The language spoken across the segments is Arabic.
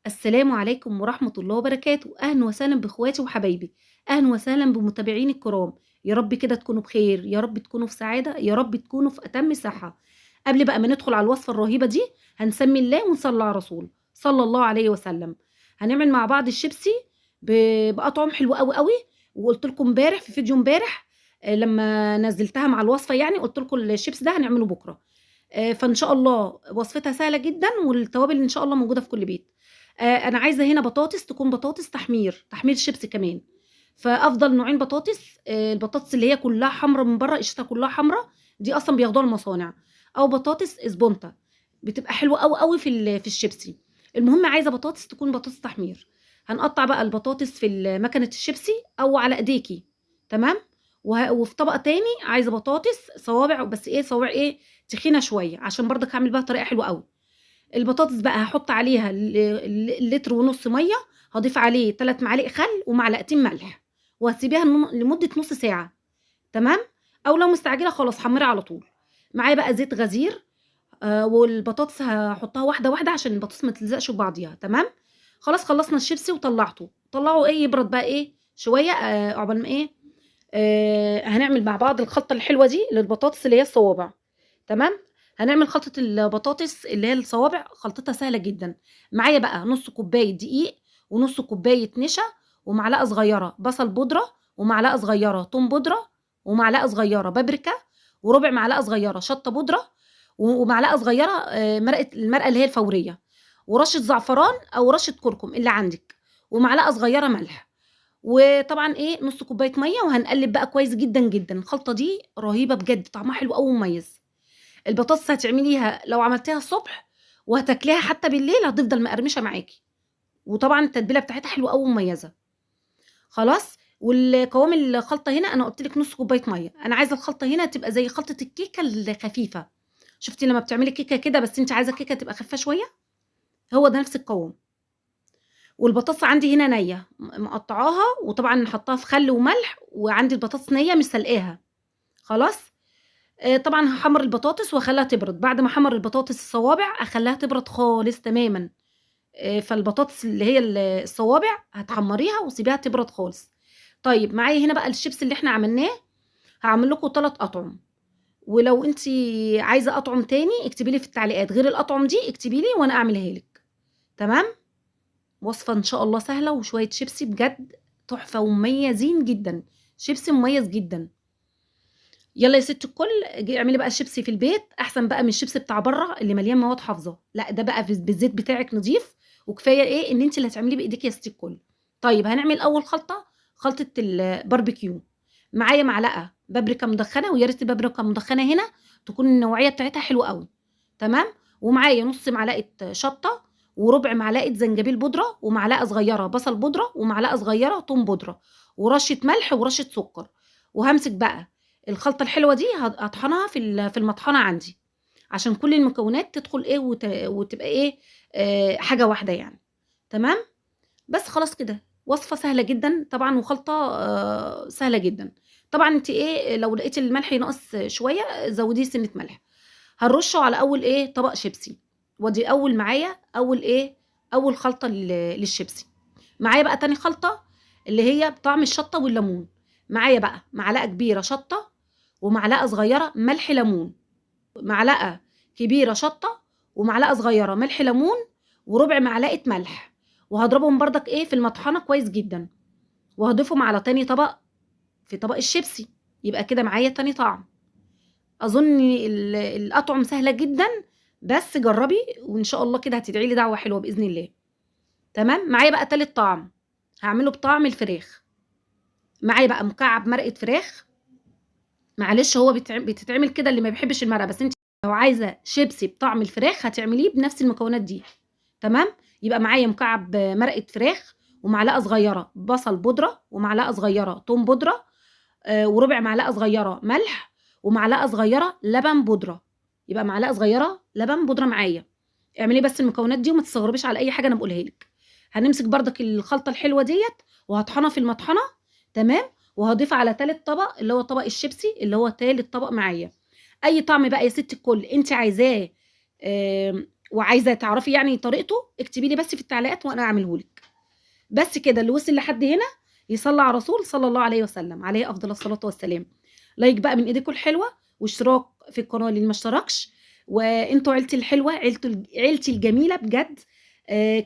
السلام عليكم ورحمة الله وبركاته، أهلًا وسهلًا بإخواتي وحبايبي، أهلًا وسهلًا بمتابعيني الكرام، يا رب كده تكونوا بخير، يا رب تكونوا في سعادة، يا رب تكونوا في أتم صحة. قبل بقى ما ندخل على الوصفة الرهيبة دي، هنسمي الله ونصلي على الرسول صلى الله عليه وسلم. هنعمل مع بعض الشيبسي ب بأطعم حلوة أوي، أوي، وقُلت لكم امبارح في فيديو امبارح لمّا نزّلتها مع الوصفة يعني، قُلت لكم الشيبس ده هنعمله بكرة. فإن شاء الله وصفتها سهلة جدًا والتوابل إن شاء الله موجودة في كل بيت. أنا عايزة هنا بطاطس تكون بطاطس تحمير شيبسي كمان، فأفضل نوعين بطاطس، البطاطس اللي هي كلّها حمرا من برّه قشرتها كلّها حمرا، دي أصلًا بياخدوها المصانع، أو بطاطس اسبونتا، بتبقى حلوة أوي، أوي في الشيبسي. المهم عايزة بطاطس تكون بطاطس تحمير. هنقطّع بقى البطاطس في ماكينة الشيبسي أو على إيديكِ، تمام. وفي طبق تاني عايزة بطاطس صوابع، بس إيه صوابع إيه تخينة شوية، عشان برضك هاعمل بيها طريقة حلوة أوي. البطاطس بقى هاحط عليها لتر ونُص مَيّة، هاضيف عليه 3 معالق خل ومعلقتين ملح، وهاسيبيها لمدة نُص ساعة، تمام. أو لو مستعجلة خلاص حمّري على طول. معايا بقى زيت غزير، والبطاطس هاحطها واحدة، واحدة عشان البطاطس ما تلزقش في بعضيها، تمام. خلاص خلّصنا الشيبسي وطلّعته، طلّعه إيه يبرد بقى إيه شوية، عقبال ما إيه، هنعمل مع بعض الخلطة الحلوة دي للبطاطس اللي هي الصوابع، تمام. هنعمل خلطة البطاطس اللي هي الصوابع، خلطتها سهلة جدًا. معايا بقى نُص كوباية دقيق، ونُص كوباية نشا، ومعلقة صغيرة بصل بودرة، ومعلقة صغيرة توم بودرة، ومعلقة صغيرة بابريكا، وربع معلقة صغيرة شطة بودرة، ومعلقة صغيرة المرقة اللي هي الفورية، ورشة زعفران أو رشة كركم اللي عندِك، ومعلقة صغيرة ملح. وطبعًا إيه، نُص كوباية مَيّة، وهنقلِّب بقى كويس جدًا، جدًا. الخلطة دي رهيبة بجد، طعمها حلو أوي ومميز. البطاطس هتعمليها لو عملتيها الصبح وهتاكليها حتى بالليل هتفضل مقرمشة معاكِ، وطبعًا التتبيلة بتاعتها حلوة أوي ومميزة. خلاص، قوام الخلطة هنا أنا قُلت لِك نُص كوباية مَيّة، أنا عايزة الخلطة هنا تبقى زي خلطة الكيكة الخفيفة. شُفتِ لمّا بتعملي كيكة كده بس أنتِ عايزة الكيكة تبقى خفيفة شوية، هو ده نفس القوام. والبطاطس عندي هنا نيّة، مقطّعاها وطبعًا حاطّاها في خل وملح، وعندي البطاطس نيّة مش سلقاها، خلاص. طبعًا هاحمّر البطاطس وأخلّيها تبرد، بعد ما أحمّر البطاطس الصوابع أخلّيها تبرد خالص تمامًا. فالبطاطس اللي هي الصوابع هتحمّريها وسيبيها تبرد خالص. طيب معايا هنا بقى الشيبس اللي إحنا عملناه، هاعمل لكم 3 أطعم، ولو أنتِ عايزة أطعم تاني اكتبي لي في التعليقات غير الأطعم دي اكتبي لي وأنا أعملها لِك، تمام. وصفة إن شاء الله سهلة وشوية شيبسي بجد تحفة ومميزين جدًا، شيبسي مميز جدًا. يالّا يا ست الكل اعملي بقى الشيبسي في البيت أحسن بقى من الشيبسي بتاع برّه اللي مليان مواد حافظة، لأ ده بقى بالزيت بتاعِك نضيف، وكفاية إيه إن أنتِ اللي هتعمليه بإيديكِ يا ست الكل. طيب هنعمل أول خلطة، خلطة الباربيكيو. معايا معلقة بابريكا مدخنة، ويا ريت البابريكا المدخنة هنا تكون النوعية بتاعتها حلوة أوي، تمام. ومعايا نُص معلقة شطة، وربع معلقة زنجبيل بودرة، ومعلقة صغيرة بصل بودرة، ومعلقة صغيرة توم بودرة، ورشة ملح ورشة سكر. وهامسك بقى الخلطة الحلوة دي هاطحنها في المطحنة عندي، عشان كل المكونات تدخل إيه وتبقى إيه، حاجة واحدة يعني، تمام. بس خلاص كده، وصفة سهلة جدًا طبعًا وخلطة سهلة جدًا. طبعًا أنتِ إيه لو لقيتِ الملح ناقص شوية زوديه سِنّة ملح. هنرشه على أول إيه طبق شيبسي، وأدي أول إيه، أول خلطة للشيبسي. معايا بقى تاني خلطة اللي هي بطعم الشطة والليمون. معايا بقى معلقة كبيرة شطة، ومعلقة صغيرة ملح ليمون، معلقة كبيرة شطة، ومعلقة صغيرة ملح ليمون، وربع معلقة ملح. وهاضربهم برضك إيه في المطحنة كويس جدًا، وهاضيفهم على تاني طبق في طبق الشيبسي، يبقى كده معايا تاني طعم. أظن الأطعم سهلة جدًا، بس جرّبي وإن شاء الله كده هتدعي لي دعوة حلوة بإذن الله، تمام. معايا بقى تالت طعم، هاعمله بطعم الفراخ. معايا بقى مكعب مرقة فراخ، معلش هو بتتعمل كده اللي ما بيحبش المرقة، بس أنتِ لو عايزة شيبسي بطعم الفراخ هتعمليه بنفس المكونات دي، تمام. يبقى معايا مكعب مرقة فراخ، ومعلقة صغيرة بصل بودرة، ومعلقة صغيرة توم بودرة، وربع معلقة صغيرة ملح، ومعلقة صغيرة لبن بودرة. يبقى معلقة صغيرة لبن بودرة معايا. اعملي بس المكونات دي وما تستغربيش على أي حاجة أنا باقولها لِك. هنمسك برضك الخلطة الحلوة ديّة وهاطحنها في المطحنة، تمام. وهاضيف على تالت طبق اللي هو طبق الشيبسي اللي هو تالت طبق معايا. أي طعم بقى يا ست الكل أنتِ عايزاه، وعايزة تعرفي يعني طريقته اكتبي لي بس في التعليقات وأنا أعمله لِك. بس كده، اللي وصل لحد هنا يصلّي على الرسول صلى الله عليه وسلم، عليه أفضل الصلاة والسلام. لايك بقى من إيديكم الحلوة، واشتراك في القناة للي ما اشتركش، وأنتم عيلتي الحلوة، عيلتي الجميلة بجد.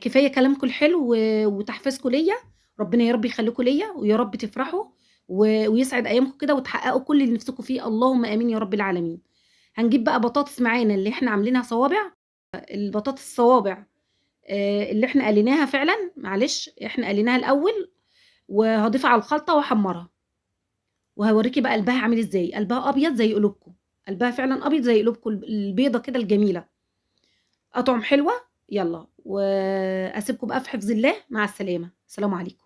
كفاية كلامكم الحلو وتحفيزكم ليّا. ربنا يا رب يخليكم ليّا، ويا رب تفرحوا ويسعد أيامكم كده وتحققوا كل اللي نفسكم فيه، اللهم آمين يا رب العالمين. هنجيب بقى بطاطس معانا اللي إحنا عاملينها صوابع، البطاطس الصوابع اللي إحنا قليناها فعلًا، معلش إحنا قليناها الأول، وهاضيفها على الخلطة وأحمّرها، وهاوريكِ بقى قلبها عامل إزاي، قلبها أبيض زي قلوبكم، قلبها فعلًا أبيض زي قلوبكم البيضة كده الجميلة، أطعم حلوة. يالّا، وأسيبكم بقى في حفظ الله، مع السلامة، السلام عليكم.